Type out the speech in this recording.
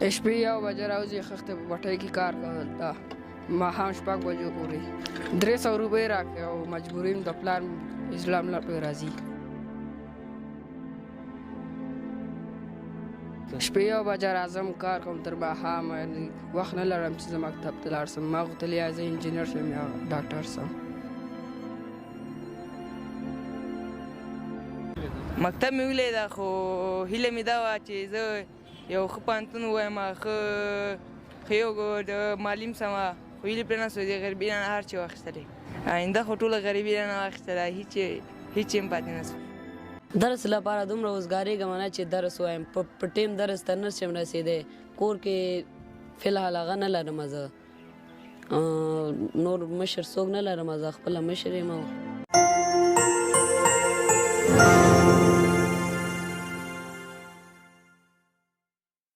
شپې 1 بجه راوځي خښته په پټۍ کې کار کول دا ماښام 6 بجو پورې 300 روپۍ راکړي او مجبوري م د پلار اسلام نه پرې راځي شپې 1 بجه راځم کار کوم تر ماښامه وخت نه لرم چې زه مکتب ته لاړ شم ما غوښتل یا زه انجینر شم یا ډاکټر شم مکتب مې ولیده خو هیله مې دا وه چې زه یو ښه پوهنتون ووایم ښه یو د معلم سم خو هیلې پرې نه سوې د غریبۍ نه هر څه واخیستلې آینده خو ټوله غریبي نه واخیستله هیڅ هم پاتې نه سو درس لپاره دومره وزګارېږم نه چې درس وایم په ټیم درس ته نه شم رسېدی کور کې فلحال هغه نه لرم زه نور مشر څوک نه لرم زه خپله مشر یم